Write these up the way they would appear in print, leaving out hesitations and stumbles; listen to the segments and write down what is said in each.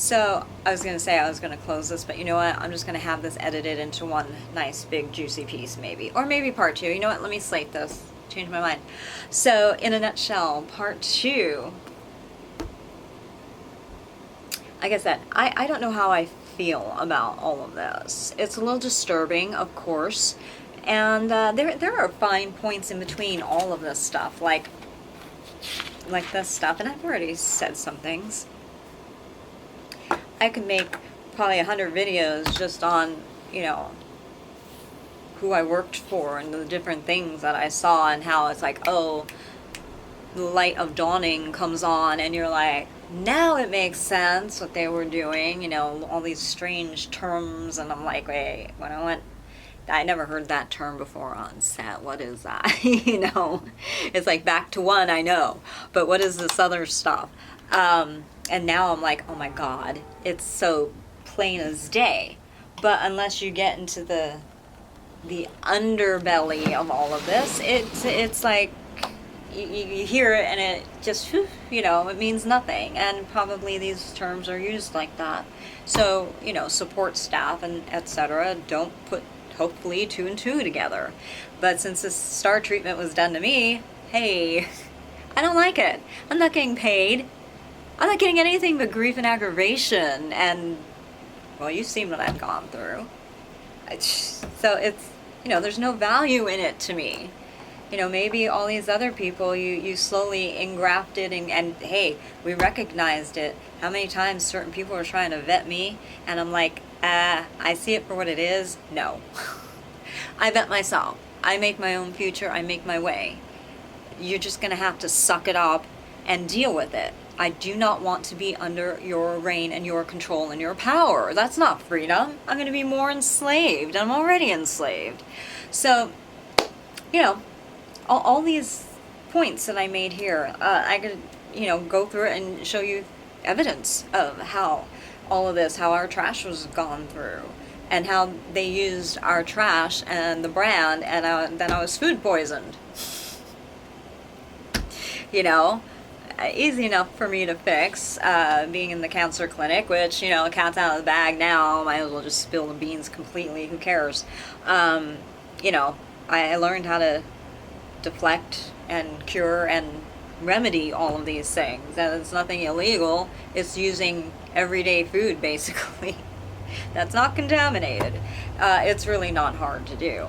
So I was going to say I was going to close this, but you know what? I'm just going to have this edited into one nice big juicy piece maybe. Or maybe part two. You know what? Let me slate this. Change my mind. So in a nutshell, part two, like I said, I don't know how I feel about all of this. It's a little disturbing, of course. And there are fine points in between all of this stuff, like this stuff. And I've already said some things. I could make probably 100 videos just on, you know, who I worked for and the different things that I saw and how it's like, oh, the light of dawning comes on and you're like, now it makes sense what they were doing, you know, all these strange terms. And I'm like, wait, when I never heard that term before on set. What is that? You know, it's like back to one, I know, but what is this other stuff? And now I'm like, oh my God, it's so plain as day. But unless you get into the underbelly of all of this, it's like you hear it and it just, you know, it means nothing. And probably these terms are used like that. So, you know, support staff and etc. don't put, hopefully, two and two together. But since this star treatment was done to me, hey, I don't like it. I'm not getting paid. I'm not getting anything but grief and aggravation, and, well, you've seen what I've gone through. So it's, you know, there's no value in it to me. You know, maybe all these other people, you slowly engrafted, and hey, we recognized it. How many times certain people are trying to vet me, and I'm like, I see it for what it is. No. I vet myself. I make my own future. I make my way. You're just going to have to suck it up and deal with it. I do not want to be under your reign and your control and your power. That's not freedom. I'm going to be more enslaved. I'm already enslaved. So, you know, all these points that I made here, I could, you know, go through it and show you evidence of how all of this, how our trash was gone through, and how they used our trash and the brand, and then I was food poisoned. You know, easy enough for me to fix, being in the cancer clinic, which, you know, cat's out of the bag now, might as well just spill the beans completely, who cares? You know, I learned how to deflect and cure and remedy all of these things, and it's nothing illegal. It's using everyday food, basically, that's not contaminated. It's really not hard to do.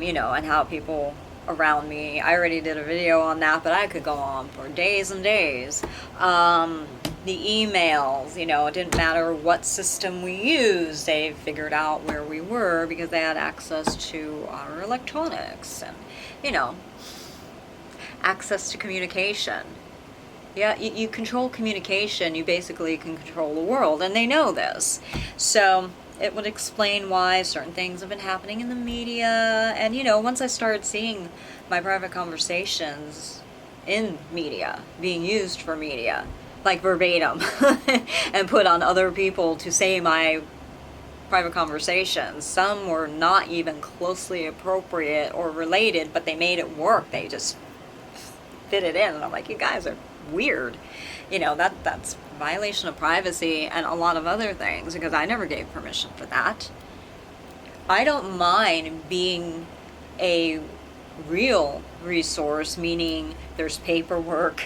You know, and how people around me, I already did a video on that, but I could go on for days and days. The emails, you know, it didn't matter what system we used, they figured out where we were because they had access to our electronics and, you know, access to communication. Yeah, you control communication, you basically can control the world, and they know this. So it would explain why certain things have been happening in the media. And, you know, once I started seeing my private conversations in media, being used for media, like verbatim, and put on other people to say my private conversations. Some were not even closely appropriate or related, but they made it work. They just fit it in. And I'm like, you guys are weird. You know, that's violation of privacy and a lot of other things, because I never gave permission for that. I don't mind being a real resource, meaning there's paperwork,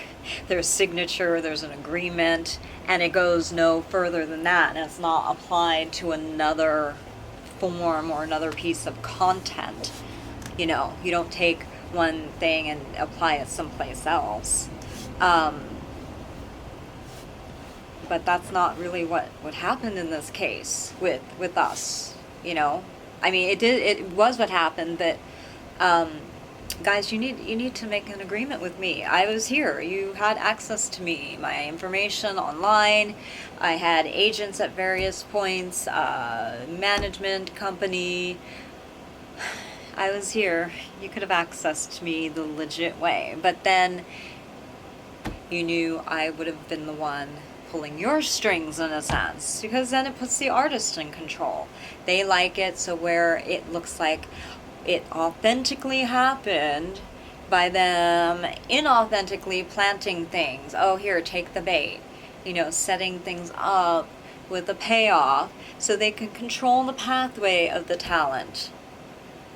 there's signature, there's an agreement, and it goes no further than that, and it's not applied to another form or another piece of content. You know, you don't take one thing and apply it someplace else. But that's not really what happened in this case with us, you know. I mean, it was what happened, that guys, you need to make an agreement with me. I was here. You had access to me, my information online. I had agents at various points, management company. I was here. You could have accessed me the legit way. But then you knew I would have been the one pulling your strings, in a sense, because then it puts the artist in control. They like it so where it looks like it authentically happened by them inauthentically planting things. Oh, here, take the bait. setting things up with a payoff so they can control the pathway of the talent.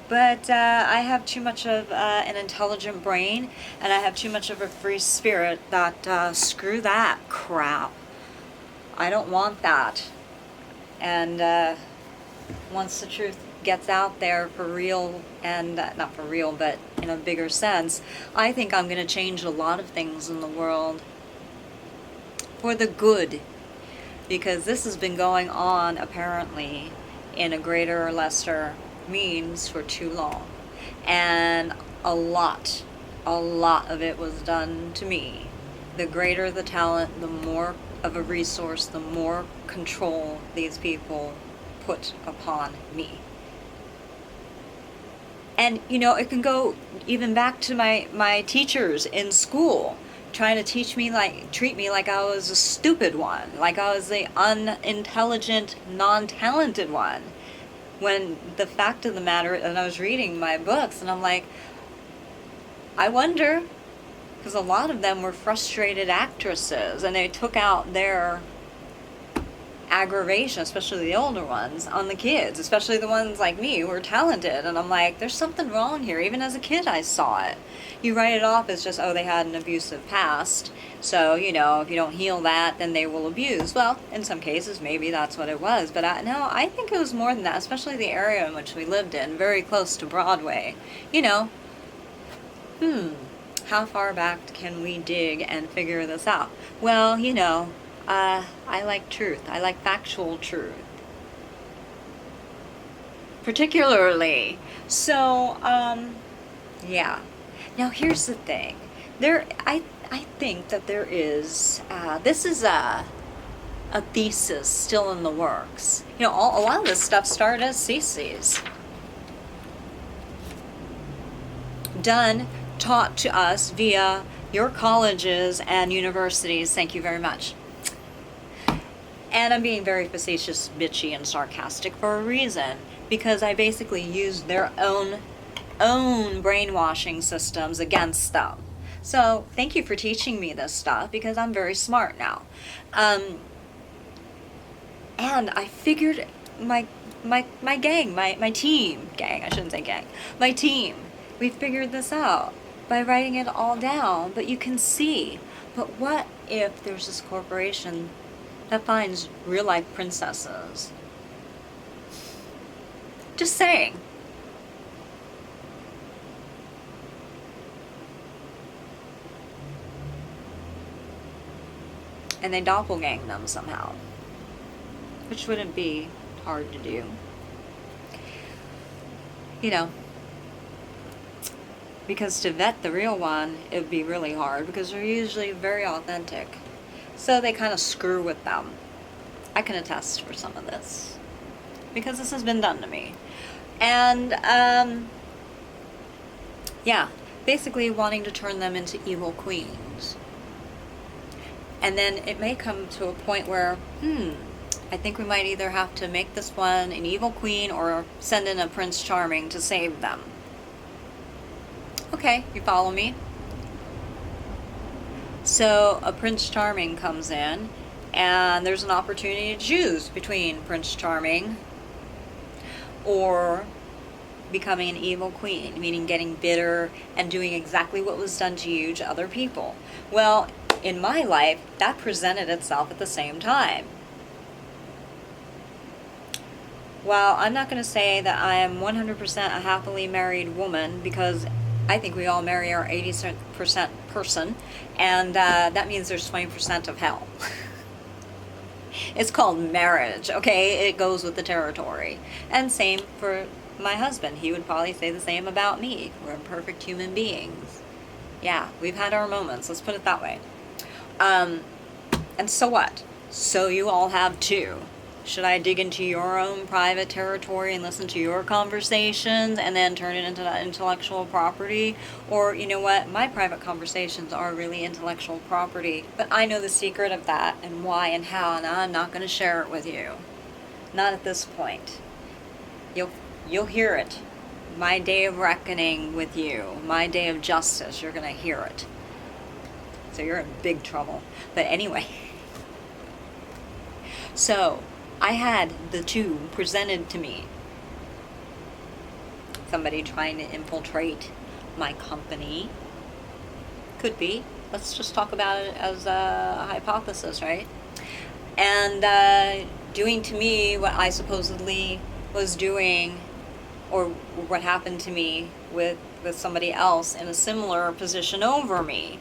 But I have too much of an intelligent brain, and I have too much of a free spirit that screw that crap. I don't want that. And once the truth gets out there for real, and not for real, but in a bigger sense, I think I'm going to change a lot of things in the world for the good. Because this has been going on, apparently, in a greater or lesser means for too long. And a lot of it was done to me. The greater the talent, the more of a resource, the more control these people put upon me. And, it can go even back to my teachers in school, trying to treat me like I was a stupid one, like I was the unintelligent, non-talented one. When the fact of the matter, and I was reading my books, and I'm like, I wonder, because a lot of them were frustrated actresses, and they took out their aggravation, especially the older ones, on the kids, especially the ones like me who were talented. And I'm like, there's something wrong here. Even as a kid, I saw it. You write it off as just, oh, they had an abusive past, so, if you don't heal that, then they will abuse. Well, in some cases, maybe that's what it was. But no, I think it was more than that, especially the area in which we lived in, very close to Broadway. How far back can we dig and figure this out? Well, I like truth. I like factual truth. Particularly. So, yeah. Now, here's the thing. I think that there is, this is a thesis still in the works. A lot of this stuff started as theses. Taught to us via your colleges and universities. Thank you very much. And I'm being very facetious, bitchy, and sarcastic for a reason, because I basically used their own brainwashing systems against them. So thank you for teaching me this stuff, because I'm very smart now. And I figured my gang, my team, gang, I shouldn't say gang, my team, we figured this out by writing it all down. But you can see, but what if there's this corporation that finds real life princesses? Just saying. And they doppelgang them somehow, which wouldn't be hard to do. Because to vet the real one, it would be really hard, because they're usually very authentic. So they kind of screw with them. I can attest for some of this, because this has been done to me. And, basically wanting to turn them into evil queens. And then it may come to a point where, I think we might either have to make this one an evil queen or send in a Prince Charming to save them. Okay, you follow me? So a Prince Charming comes in, and there's an opportunity to choose between Prince Charming or becoming an evil queen, meaning getting bitter and doing exactly what was done to you to other people. Well, in my life, that presented itself at the same time. While I'm not going to say that I am 100% a happily married woman, because I think we all marry our 80% person, and that means there's 20% of hell. It's called marriage, okay? It goes with the territory. And same for my husband. He would probably say the same about me. We're imperfect human beings. Yeah, we've had our moments, let's put it that way. And so what? So you all have too. Should I dig into your own private territory and listen to your conversations and then turn it into that intellectual property? Or, you know what, my private conversations are really intellectual property, but I know the secret of that and why and how, and I'm not going to share it with you. Not at this point. You'll hear it. My day of reckoning with you, my day of justice, you're going to hear it. So you're in big trouble. But anyway, So I had the two presented to me. Somebody trying to infiltrate my company. Could be. Let's just talk about it as a hypothesis, right? And doing to me what I supposedly was doing, or what happened to me with somebody else in a similar position over me.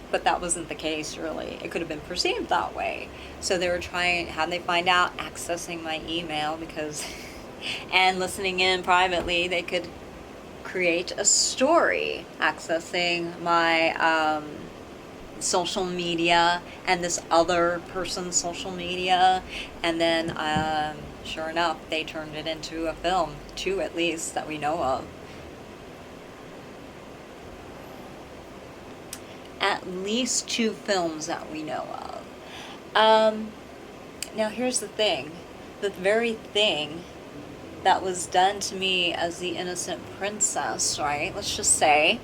But that wasn't the case, really. It could have been perceived that way. So they were trying, how'd they find out? Accessing my email, because, and listening in privately, they could create a story, accessing my social media and this other person's social media. And then, sure enough, they turned it into a film, 2 at least, that we know of. At least 2 films that we know of. Now here's the thing. The very thing that was done to me as the innocent princess, right? Let's just say,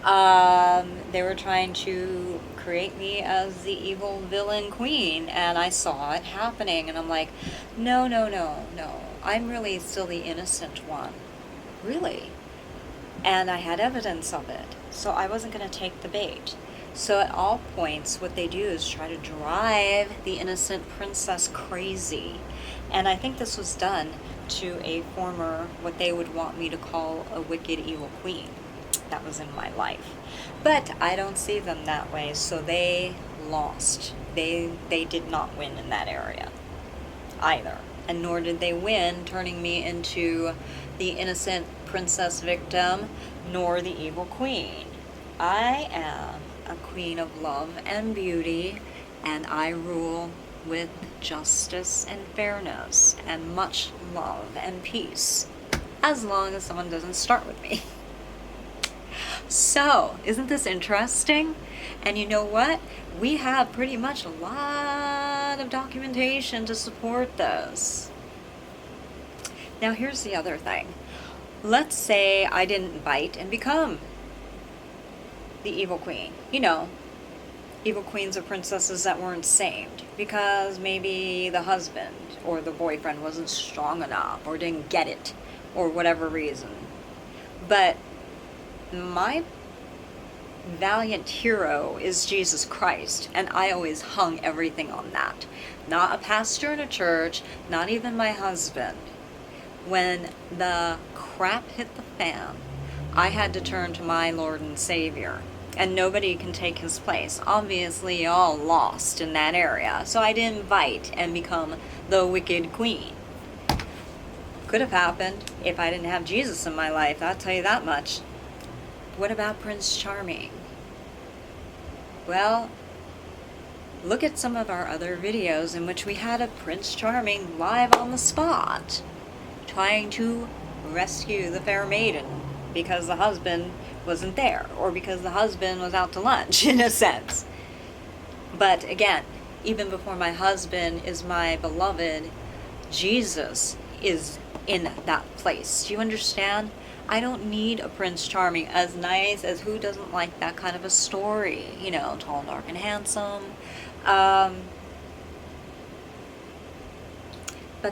they were trying to create me as the evil villain queen, and I saw it happening, and I'm like, no, I'm really still the innocent one. Really? And I had evidence of it, so I wasn't going to take the bait. So at all points, what they do is try to drive the innocent princess crazy. And I think this was done to a former, what they would want me to call a wicked evil queen that was in my life. But I don't see them that way, so they lost. They did not win in that area either. And nor did they win turning me into the innocent princess victim, nor the evil queen. I am a queen of love and beauty, and I rule with justice and fairness and much love and peace, as long as someone doesn't start with me. So, isn't this interesting? And you know what? We have pretty much a lot of documentation to support this. Now here's the other thing. Let's say I didn't bite and become the evil queen. You know, evil queens or princesses that weren't saved because maybe the husband or the boyfriend wasn't strong enough or didn't get it or whatever reason. But my valiant hero is Jesus Christ, and I always hung everything on that. Not a pastor in a church, not even my husband. When the crap hit the fan, I had to turn to my Lord and Savior, and nobody can take his place. Obviously, all lost in that area, so I didn't bite and become the wicked queen. Could have happened if I didn't have Jesus in my life, I'll tell you that much. What about Prince Charming? Well, look at some of our other videos in which we had a Prince Charming live on the spot, trying to rescue the fair maiden because the husband wasn't there, or because the husband was out to lunch, in a sense. But again, even before my husband is my beloved, Jesus is in that place. Do you understand? I don't need a Prince Charming, as nice as who doesn't like that kind of a story, you know, tall, dark, and handsome. But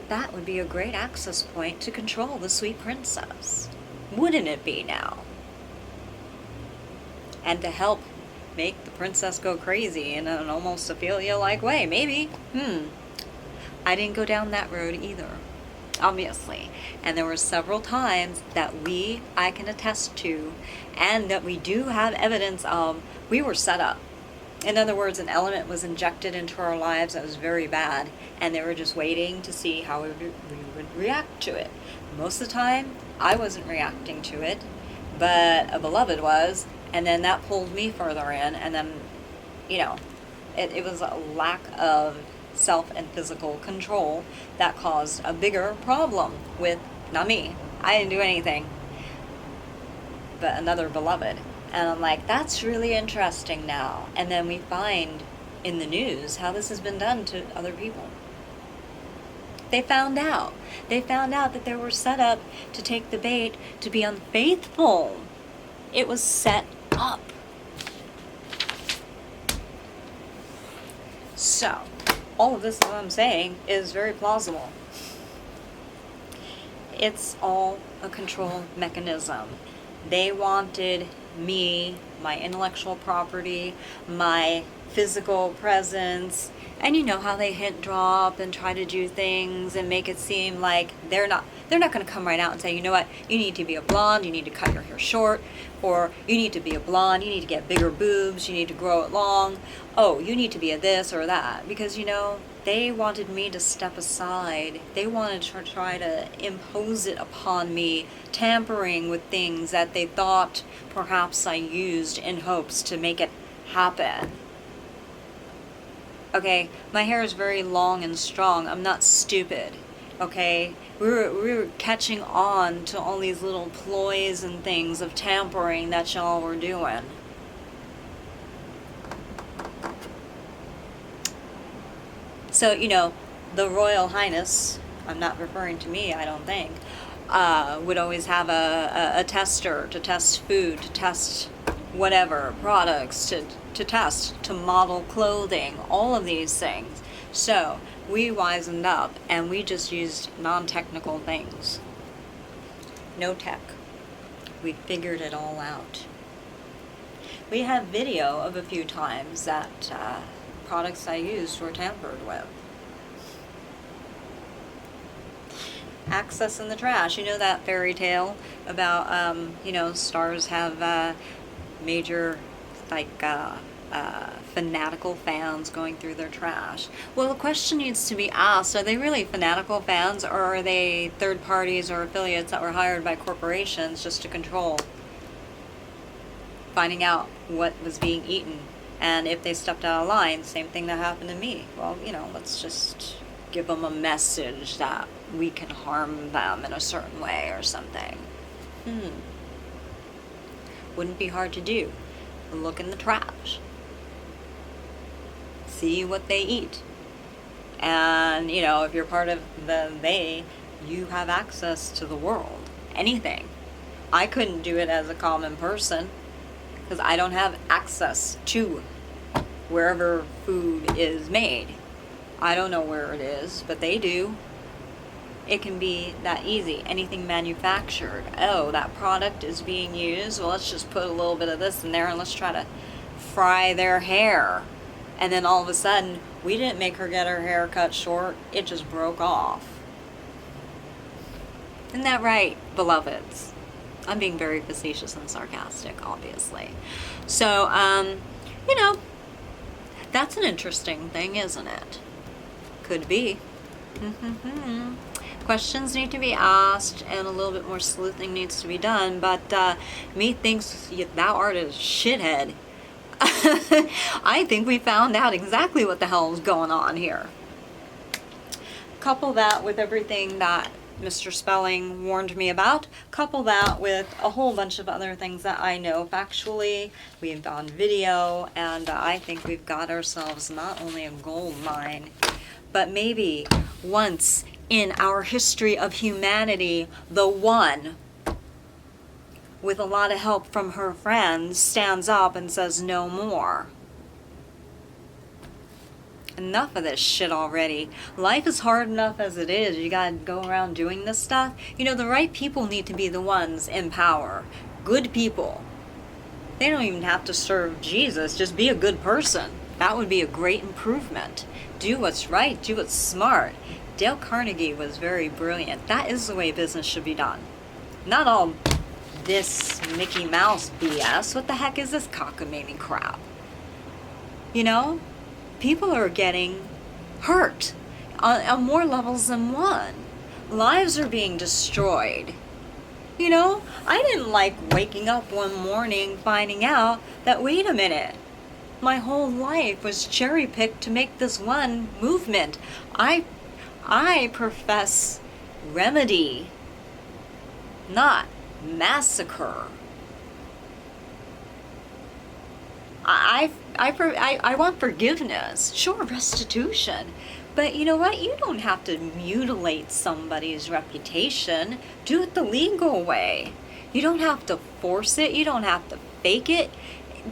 that would be a great access point to control the sweet princess. Wouldn't it be now? And to help make the princess go crazy in an almost Ophelia-like way, maybe. I didn't go down that road either, obviously. And there were several times that I can attest to, and that we do have evidence of, we were set up. In other words, an element was injected into our lives that was very bad, and they were just waiting to see how we would react to it. Most of the time, I wasn't reacting to it, but a beloved was, and then that pulled me further in, and then, you know, it was a lack of self and physical control that caused a bigger problem with, not me, I didn't do anything, but another beloved. And I'm like, that's really interesting now. And then we find in the news how this has been done to other people. They found out that they were set up to take the bait, to be unfaithful. It was set up. So, all of this that I'm saying is very plausible. It's all a control mechanism. They wanted me, my intellectual property, my physical presence, and you know how they hint drop and try to do things and make it seem like they're not going to come right out and say, you know what, you need to be a blonde, you need to cut your hair short, or you need to be a blonde, you need to get bigger boobs, you need to grow it long, oh, you need to be a this or that, because you know, they wanted me to step aside. They wanted to try to impose it upon me, tampering with things that they thought perhaps I used in hopes to make it happen. Okay, my hair is very long and strong. I'm not stupid. Okay, we were catching on to all these little ploys and things of tampering that y'all were doing. So, you know, the Royal Highness, I'm not referring to me, I don't think, would always have a tester to test food, to test whatever, products, to test, to model clothing, all of these things. So, we wisened up and we just used non-technical things. No tech. We figured it all out. We have video of a few times that products I used were tampered with. Access in the trash. You know that fairy tale about, you know, stars have major, like, fanatical fans going through their trash. Well, the question needs to be asked, are they really fanatical fans, or are they third parties or affiliates that were hired by corporations just to control finding out what was being eaten? And if they stepped out of line, same thing that happened to me. Well, you know, let's just give them a message that we can harm them in a certain way or something. Wouldn't be hard to do. Look in the trash. See what they eat. And, you know, if you're part of the they, you have access to the world. Anything. I couldn't do it as a common person, because I don't have access to wherever food is made. I don't know where it is, but they do. It can be that easy. Anything manufactured. Oh, that product is being used. Well, let's just put a little bit of this in there and let's try to fry their hair. And then all of a sudden, we didn't make her get her hair cut short. It just broke off. Isn't that right, beloveds? I'm being very facetious and sarcastic, obviously. So, you know, that's an interesting thing, isn't it? Could be. Questions need to be asked, and a little bit more sleuthing needs to be done, but methinks thou art a shithead. I think we found out exactly what the hell is going on here. Couple that with everything that Mr. Spelling warned me about. Couple that with a whole bunch of other things that I know factually. We've on video, and I think we've got ourselves not only a gold mine, but maybe once in our history of humanity, the one, with a lot of help from her friends, stands up and says no more. Enough of this shit already. Life is hard enough as it is. You gotta go around doing this stuff. You know, the right people need to be the ones in power. Good people. They don't even have to serve Jesus. Just be a good person. That would be a great improvement. Do what's right. Do what's smart. Dale Carnegie was very brilliant. That is the way business should be done. Not all this Mickey Mouse BS. What the heck is this cockamamie crap? You know? People are getting hurt on more levels than one. Lives are being destroyed. You know, I didn't like waking up one morning finding out that, wait a minute, my whole life was cherry-picked to make this one movement. I profess remedy, not massacre. I want forgiveness, sure, restitution, but you know what? You don't have to mutilate somebody's reputation. Do it the legal way. You don't have to force it. You don't have to fake it.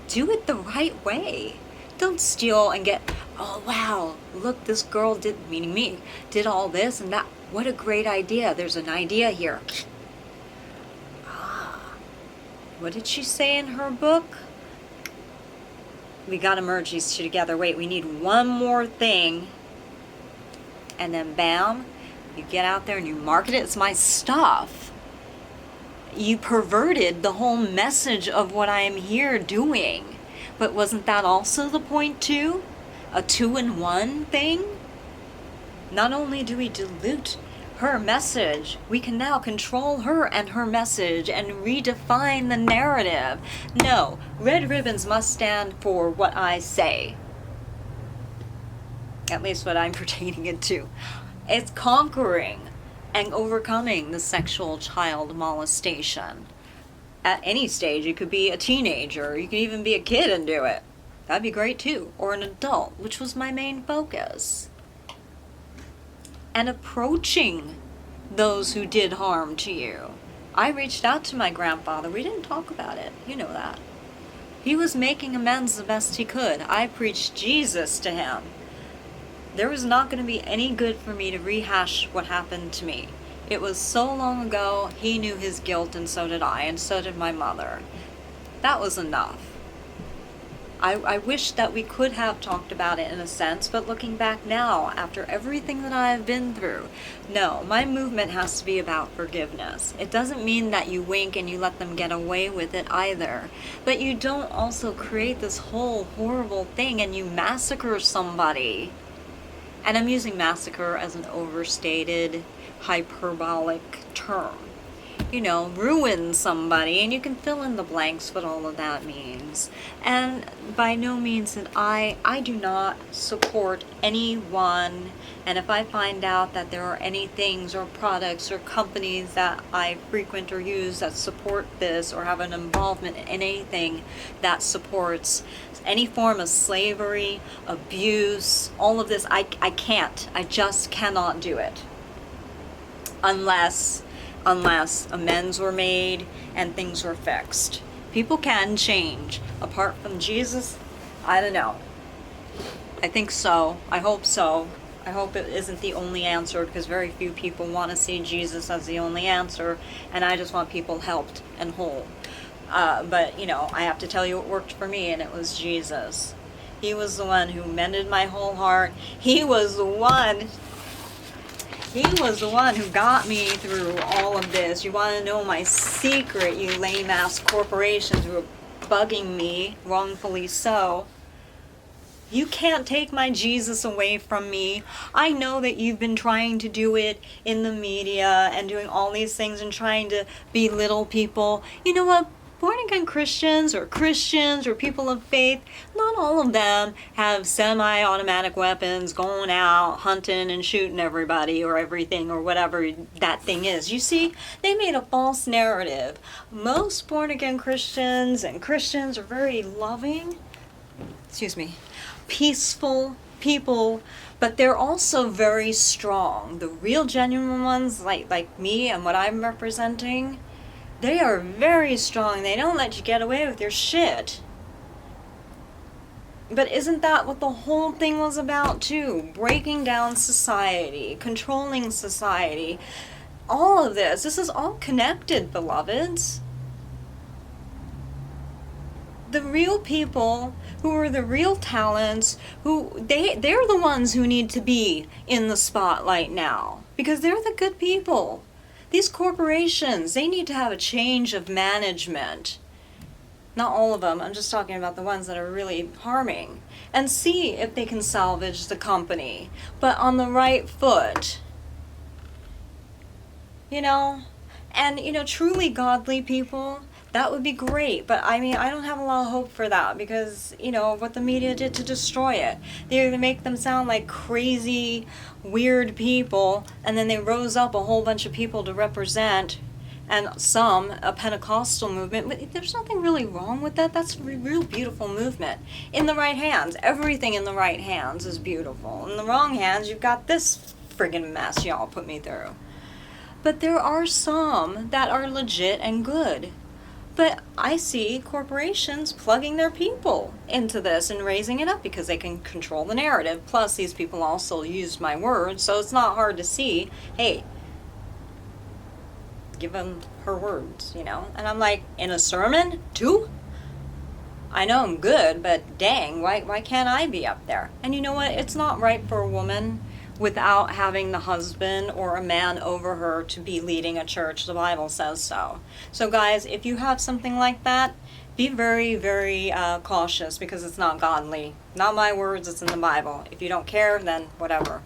Do it the right way. Don't steal and get oh wow, look, this girl did, meaning me, did all this and that. What a great idea. There's an idea here. Ah, what did she say in her book? We gotta merge these two together. Wait, we need one more thing. And then bam, you get out there and you market it. It's my stuff. You perverted the whole message of what I am here doing. But wasn't that also the point too? A 2-in-1 thing? Not only do we dilute her message, we can now control her and her message and redefine the narrative. No, red ribbons must stand for what I say. At least what I'm pertaining it to. It's conquering and overcoming the sexual child molestation. At any stage, you could be a teenager, you could even be a kid and do it. That'd be great too. Or an adult, which was my main focus. And approaching those who did harm to you. I reached out to my grandfather. We didn't talk about it. You know that. He was making amends the best he could. I preached Jesus to him. There was not going to be any good for me to rehash what happened to me. It was so long ago. He knew his guilt, and so did I, and so did my mother. That was enough. I wish that we could have talked about it in a sense, but looking back now, after everything that I have been through, no, my movement has to be about forgiveness. It doesn't mean that you wink and you let them get away with it either, but you don't also create this whole horrible thing and you massacre somebody. And I'm using massacre as an overstated, hyperbolic term. You know, ruin somebody, and you can fill in the blanks what all of that means. And by no means that I do not support anyone, and if I find out that there are any things or products or companies that I frequent or use that support this or have an involvement in anything that supports any form of slavery, abuse, all of this, I can't. I just cannot do it. Unless amends were made and things were fixed. People can change. Apart from Jesus, I don't know. I think so. I hope so. I hope it isn't the only answer, because very few people want to see Jesus as the only answer, and I just want people helped and whole. But, you know, I have to tell you what worked for me, and it was Jesus. He was the one who mended my whole heart. He was the one who got me through all of this. You want to know my secret, you lame-ass corporations who are bugging me, wrongfully so. You can't take my Jesus away from me. I know that you've been trying to do it in the media and doing all these things and trying to belittle people. You know what? Born-again Christians or people of faith, not all of them have semi-automatic weapons going out hunting and shooting everybody or everything or whatever that thing is. You see, they made a false narrative. Most born-again Christians and Christians are very loving, peaceful people, but they're also very strong. The real genuine ones, like me and what I'm representing, they are very strong. They don't let you get away with your shit. But isn't that what the whole thing was about too? Breaking down society, controlling society. All of this is all connected, beloveds. The real people who are the real talents, they're the ones who need to be in the spotlight now, because they're the good people. These corporations, they need to have a change of management. Not all of them, I'm just talking about the ones that are really harming. And see if they can salvage the company, but on the right foot. You know? And, you know, truly godly people, that would be great. But, I mean, I don't have a lot of hope for that because, you know, what the media did to destroy it. They make them sound like crazy, weird people, and then they rose up a whole bunch of people to represent, and a Pentecostal movement. But there's nothing really wrong with that. That's a real beautiful movement. In the right hands, everything in the right hands is beautiful. In the wrong hands, you've got this friggin' mess y'all put me through. But there are some that are legit and good. But I see corporations plugging their people into this and raising it up because they can control the narrative. Plus, these people also used my words, so it's not hard to see, hey, give them her words, you know? And I'm like, in a sermon, too? I know I'm good, but dang, why can't I be up there? And you know what? It's not right for a woman without having the husband or a man over her to be leading a church. The Bible says so. So guys, if you have something like that, be very, very cautious, because it's not godly. Not my words, it's in the Bible. If you don't care, then whatever.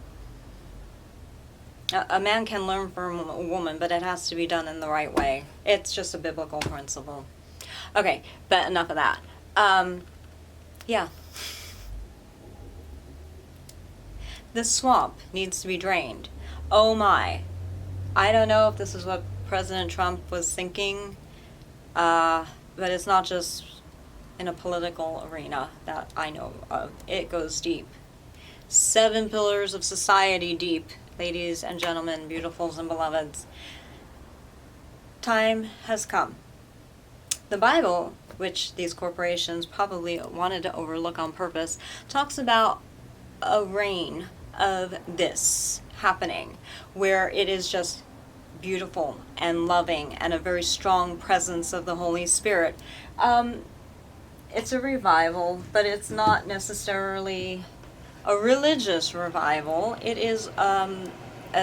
A man can learn from a woman, but it has to be done in the right way. It's just a biblical principle. Okay, but enough of that. Yeah. This swamp needs to be drained. Oh my. I don't know if this is what President Trump was thinking, but it's not just in a political arena that I know of. It goes deep. 7 pillars of society deep, ladies and gentlemen, beautifuls and beloveds. Time has come. The Bible, which these corporations probably wanted to overlook on purpose, talks about a reign of this happening, where it is just beautiful and loving and a very strong presence of the Holy Spirit. It's a revival, but it's not necessarily a religious revival. It is a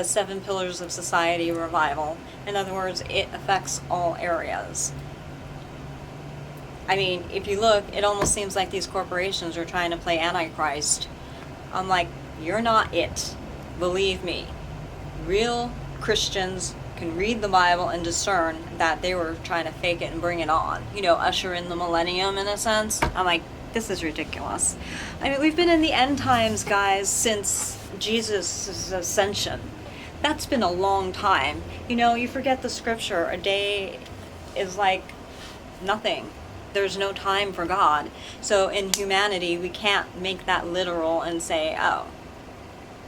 7 pillars of society revival. In other words, it affects all areas. I mean, if you look, it almost seems like these corporations are trying to play Antichrist. I'm like, you're not it. Believe me. Real Christians can read the Bible and discern that they were trying to fake it and bring it on. You know, usher in the millennium in a sense. I'm like, this is ridiculous. I mean, we've been in the end times, guys, since Jesus' ascension. That's been a long time. You know, you forget the scripture. A day is like nothing. There's no time for God. So in humanity, we can't make that literal and say, oh,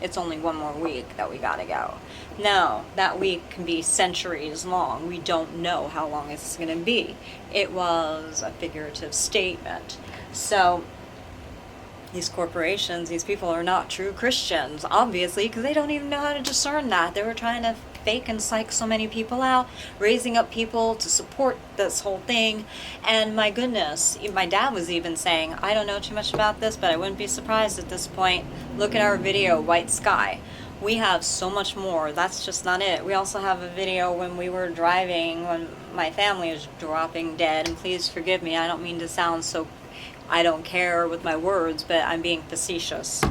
it's only one more week that we gotta go. No, that week can be centuries long. We don't know how long it's gonna be. It was a figurative statement. So these corporations, these people are not true Christians, obviously, because they don't even know how to discern that. They were trying to fake and psych so many people out, raising up people to support this whole thing. And my goodness, my dad was even saying, I don't know too much about this, but I wouldn't be surprised at this point. Look at our video, White Sky. We have so much more. That's just not it. We also have a video when we were driving, when my family was dropping dead. And please forgive me, I don't mean to sound so I don't care with my words, but I'm being facetious.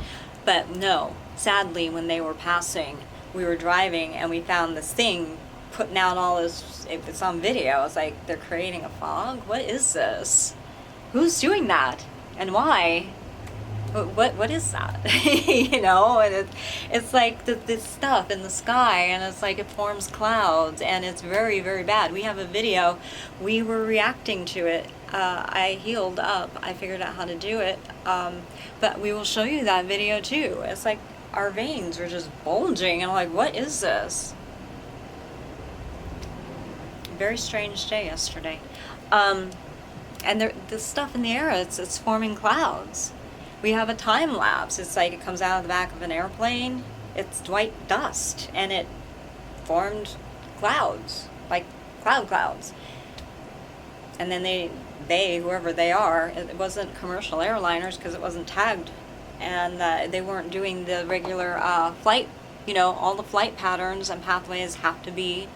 But no, sadly, when they were passing, we were driving and we found this thing putting out all this, it's on video. It's like, they're creating a fog? What is this? Who's doing that? And why? What is that? You know, and it's like this stuff in the sky, and it's like it forms clouds, and it's very, very bad. We have a video. We were reacting to it. I healed up. I figured out how to do it. But we will show you that video too. It's like our veins were just bulging, and I'm like, what is this? Very strange day yesterday. And the stuff in the air, it's forming clouds. We have a time lapse. It's like it comes out of the back of an airplane. It's white dust, and it formed clouds, like clouds. And then they whoever they are, it wasn't commercial airliners because it wasn't tagged, and they weren't doing the regular flight. You know, all the flight patterns and pathways have to be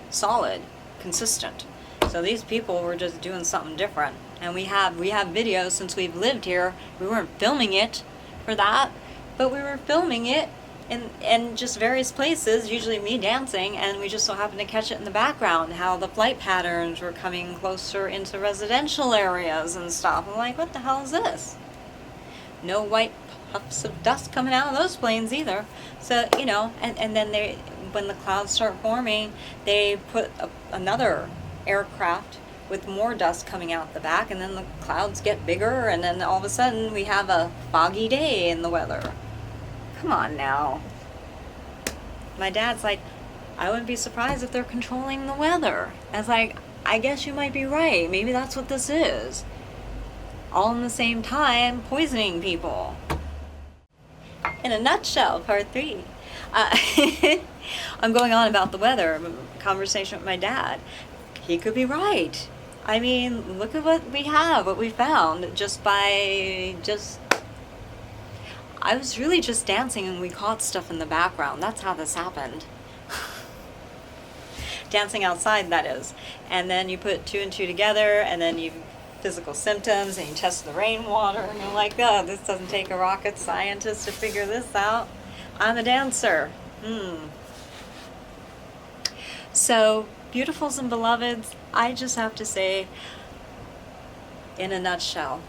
solid, consistent. So these people were just doing something different. And we have videos since we've lived here. We weren't filming it for that, but we were filming it in just various places, usually me dancing, and we just so happened to catch it in the background, how the flight patterns were coming closer into residential areas and stuff. I'm like, what the hell is this? No white puffs of dust coming out of those planes either. So, you know, and then when the clouds start forming, they put another aircraft with more dust coming out the back, and then the clouds get bigger, and then all of a sudden we have a foggy day in the weather. Come on now. My dad's like, I wouldn't be surprised if they're controlling the weather. I was like, I guess you might be right. Maybe that's what this is. All in the same time, poisoning people. In a nutshell, part 3. Uh, I'm going on about the weather. Conversation with my dad. He could be right. I mean, look at what we have, what we found, I was really just dancing and we caught stuff in the background. That's how this happened. Dancing outside, that is. And then you put 2 and 2 together, and then you physical symptoms, and you test the rainwater, and you're like, oh, this doesn't take a rocket scientist to figure this out. I'm a dancer. So, beautifuls and beloveds, I just have to say, in a nutshell,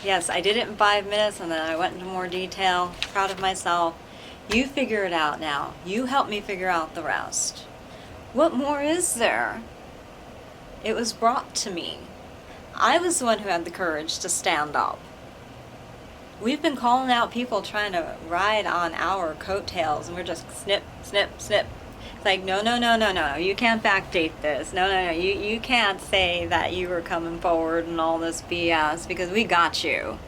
yes, I did it in 5 minutes, and then I went into more detail. Proud of myself. You figure it out now. You help me figure out the rest. What more is there? It was brought to me. I was the one who had the courage to stand up. We've been calling out people trying to ride on our coattails, and we're just snip, snip, snip. It's like, no, you can't backdate this. No, you can't say that you were coming forward and all this BS, because we got you.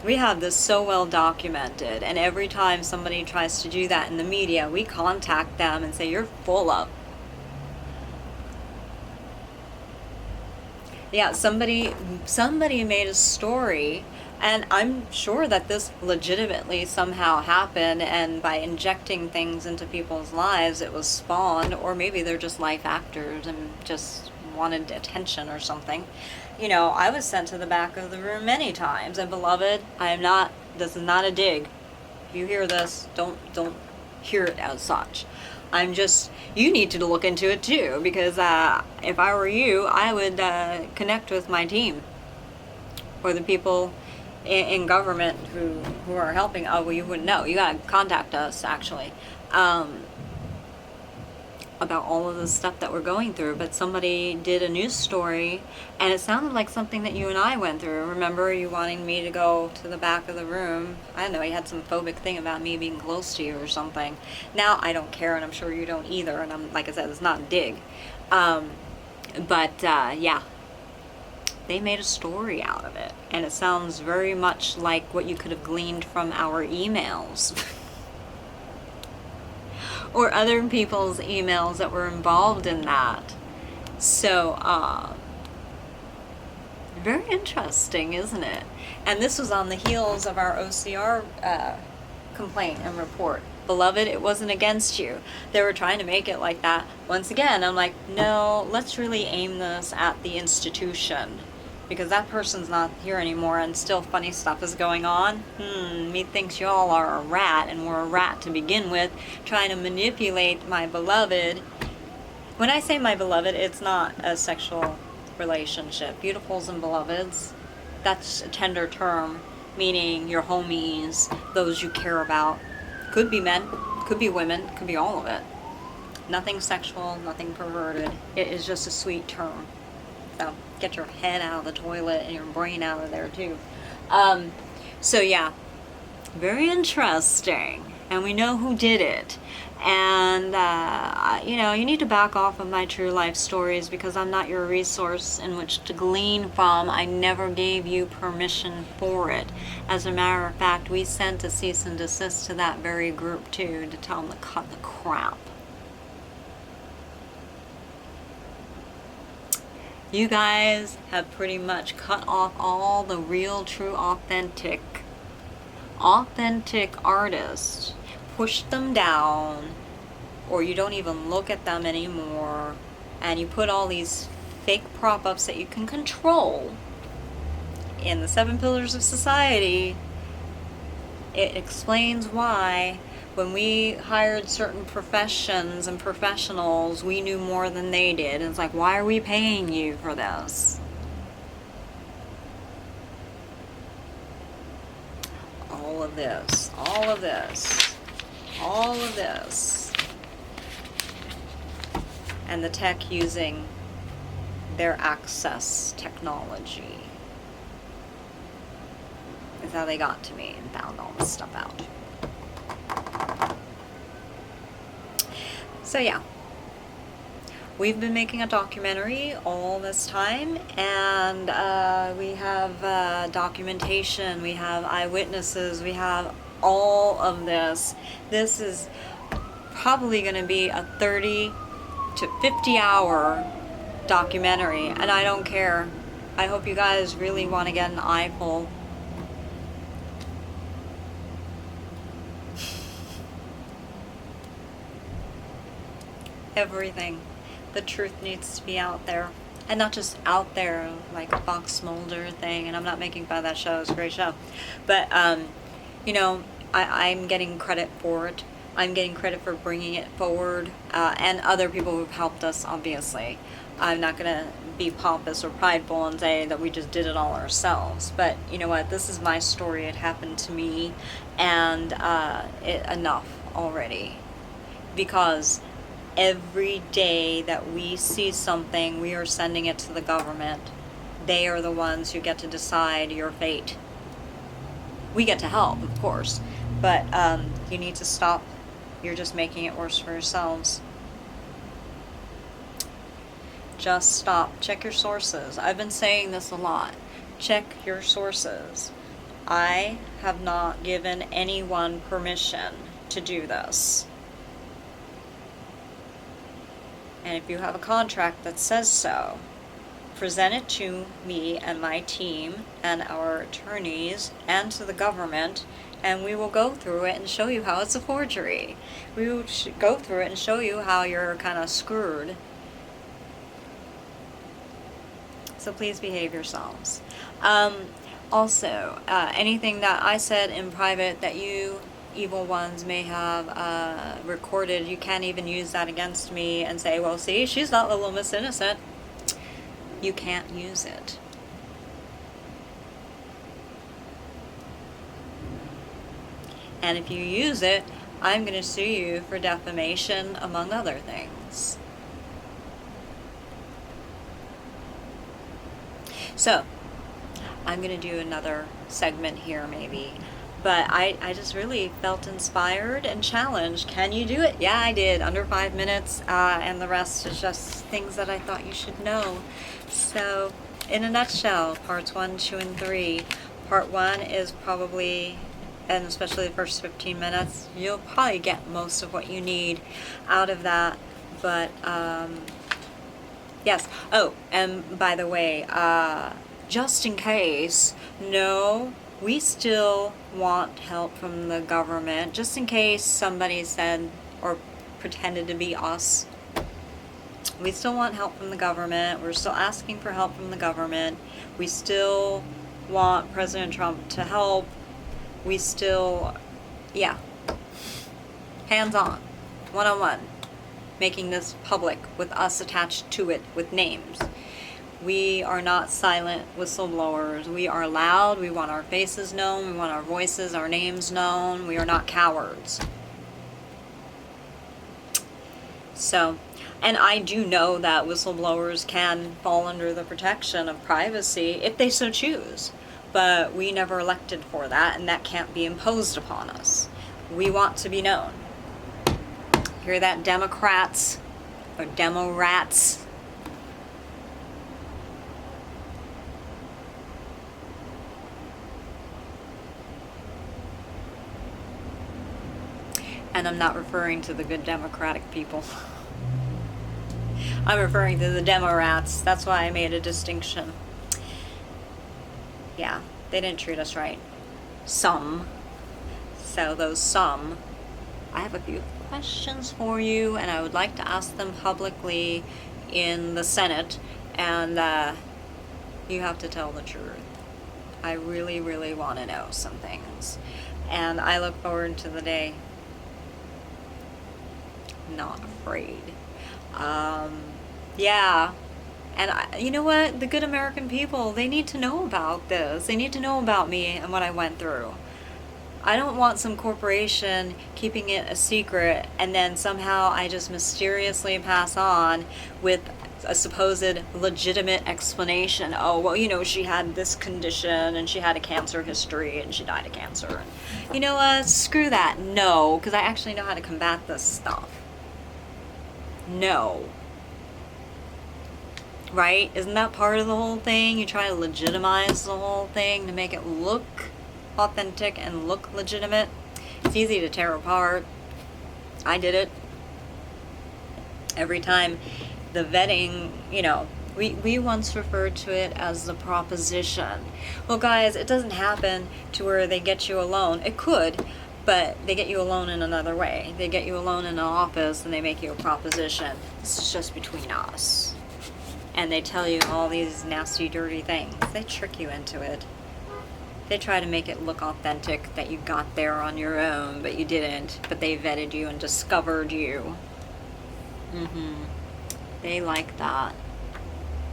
We have this so well documented, and every time somebody tries to do that in the media, we contact them and say, you're full of. Yeah, somebody made a story, and I'm sure that this legitimately somehow happened, and by injecting things into people's lives, it was spawned, or maybe they're just life actors and just wanted attention or something. You know, I was sent to the back of the room many times, and beloved, this is not a dig. If you hear this, don't hear it as such. You need to look into it too, because if I were you, I would connect with my team, or the people in government who are helping. Oh, well, you wouldn't know. You gotta contact us, actually. About all of the stuff that we're going through, but somebody did a news story, and it sounded like something that you and I went through. Remember you wanting me to go to the back of the room? I don't know, you had some phobic thing about me being close to you or something. Now I don't care, and I'm sure you don't either, and I'm, like I said, it's not a dig. Yeah, they made a story out of it, and it sounds very much like what you could have gleaned from our emails. Or other people's emails that were involved in that. So, very interesting, isn't it? And this was on the heels of our OCR complaint and report. Beloved, it wasn't against you. They were trying to make it like that. Once again, I'm like, no, let's really aim this at the institution, because that person's not here anymore, and still funny stuff is going on. Methinks y'all are a rat, and we're a rat to begin with, trying to manipulate my beloved. When I say my beloved, it's not a sexual relationship. Beautifuls and beloveds, that's a tender term, meaning your homies, those you care about. Could be men, could be women, could be all of it. Nothing sexual, nothing perverted. It is just a sweet term. So get your head out of the toilet and your brain out of there too. So yeah, very interesting. And we know who did it. And, you need to back off of my true life stories, because I'm not your resource in which to glean from. I never gave you permission for it. As a matter of fact, we sent a cease and desist to that very group too, to tell them to cut the crap. You guys have pretty much cut off all the real, true, authentic artists, pushed them down, or you don't even look at them anymore, and you put all these fake prop-ups that you can control in the 7 pillars of society. It explains why when we hired certain professions and professionals, we knew more than they did. And it's like, why are we paying you for this? All of this. And the tech using their access technology is how they got to me and found all this stuff out. So yeah, we've been making a documentary all this time, and we have documentation, we have eyewitnesses, we have all of this. This is probably going to be a 30 to 50 hour documentary, and I don't care. I hope you guys really want to get an eyeful. Everything. The truth needs to be out there. And not just out there like a Fox Mulder thing, and I'm not making fun of that show, it's a great show. But, you know, I'm getting credit for it. I'm getting credit for bringing it forward, and other people who've helped us, obviously. I'm not going to be pompous or prideful and say that we just did it all ourselves. But you know what? This is my story. It happened to me, and enough already. Because every day that we see something, we are sending it to the government. They are the ones who get to decide your fate. We get to help, of course, but you need to stop. You're just making it worse for yourselves. Just stop. Check your sources. I've been saying this a lot. Check your sources. I have not given anyone permission to do this. And if you have a contract that says so, present it to me and my team and our attorneys and to the government, and we will go through it and show you how it's a forgery. We will go through it and show you how you're kind of screwed. So please behave yourselves. Also, anything that I said in private that you evil ones may have recorded, you can't even use that against me and say, well, see, she's not Little Miss Innocent. You can't use it. And if you use it, I'm going to sue you for defamation, among other things. So, I'm going to do another segment here maybe. But I just really felt inspired and challenged. Can you do it? Yeah, I did. Under 5 minutes. And the rest is just things that I thought you should know. So, in a nutshell, parts 1, 2, and 3. Part 1 is probably, and especially the first 15 minutes, you'll probably get most of what you need out of that. But, yes. Oh, and by the way, just in case, no, we still want help from the government, just in case somebody said or pretended to be us. We still want help from the government. We're still asking for help from the government. We still want President Trump to help. We still, yeah, hands-on, one-on-one, making this public with us attached to it with names. We are not silent whistleblowers. We are loud. We want our faces known. We want our voices, our names known. We are not cowards. So, and I do know that whistleblowers can fall under the protection of privacy if they so choose. But we never elected for that, and that can't be imposed upon us. We want to be known. Hear that, Democrats or Demo-rats? And I'm not referring to the good Democratic people. I'm referring to the Demo-rats. That's why I made a distinction. Yeah, they didn't treat us right. Some. So those some, I have a few questions for you, and I would like to ask them publicly in the Senate, and you have to tell the truth. I really, really want to know some things. And I look forward to the day. Not afraid. Yeah. And you know what? The good American people, they need to know about this. They need to know about me and what I went through. I don't want some corporation keeping it a secret and then somehow I just mysteriously pass on with a supposed legitimate explanation. Oh, well, you know, she had this condition and she had a cancer history and she died of cancer. And you know what? Screw that. No, because I actually know how to combat this stuff. No. right? Isn't that part of the whole thing? You try to legitimize the whole thing to make it look authentic and look legitimate. It's easy to tear apart. I did it. Every time the vetting, you know, we once referred to it as the proposition. Well, guys, it doesn't happen to where they get you alone. It could, but they get you alone in another way. They get you alone in an office and they make you a proposition. This is just between us. And they tell you all these nasty, dirty things. They trick you into it. They try to make it look authentic, that you got there on your own, but you didn't. But they vetted you and discovered you. They like that.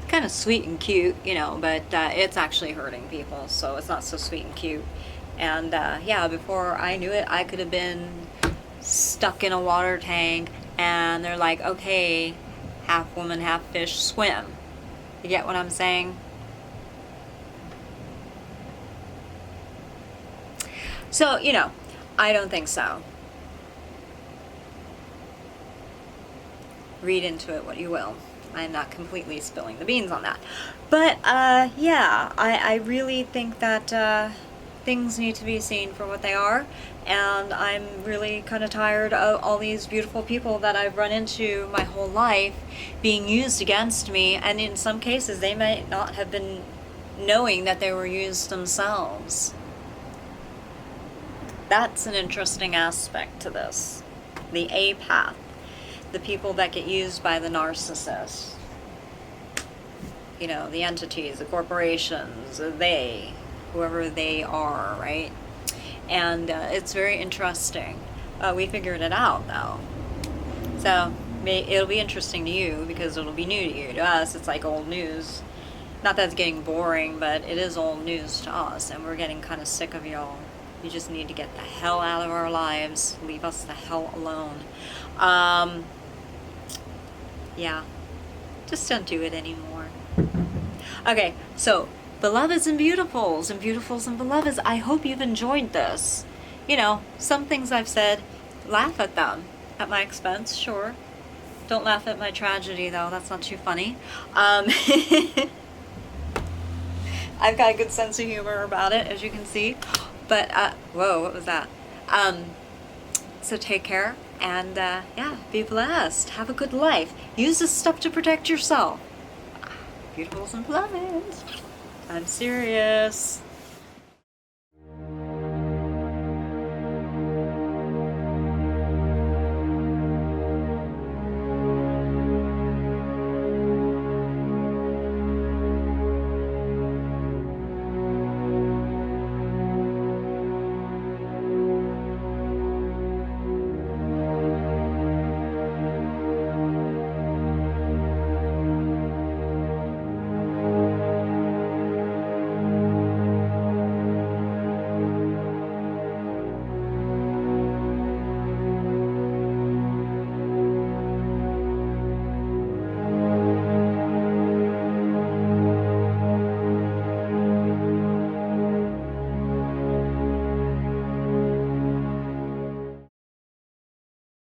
It's kind of sweet and cute, you know, but it's actually hurting people, so it's not so sweet and cute. And yeah, before I knew it, I could have been stuck in a water tank, and they're like, okay, half woman, half fish, swim. You get what I'm saying? So, you know, I don't think so. Read into it what you will. I'm not completely spilling the beans on that. But, yeah, I really think that things need to be seen for what they are. And I'm really kind of tired of all these beautiful people that I've run into my whole life being used against me. And in some cases, they might not have been knowing that they were used themselves. That's an interesting aspect to this. The A path. The people that get used by the narcissist. You know, the entities, the corporations, they, whoever they are, right? And it's very interesting. We figured it out, though. So it'll be interesting to you because it'll be new to you. To us, it's like old news. Not that it's getting boring, but it is old news to us, and we're getting kind of sick of y'all. You just need to get the hell out of our lives. Leave us the hell alone. Yeah. Just don't do it anymore. Okay, so beloveds and beautifuls and beautifuls and beloveds, I hope you've enjoyed this. You know, some things I've said, laugh at them. At my expense, sure. Don't laugh at my tragedy, though. That's not too funny. I've got a good sense of humor about it, as you can see. But, whoa, what was that? So take care, and, yeah, be blessed. Have a good life. Use this stuff to protect yourself. Beautifuls and beloveds. I'm serious.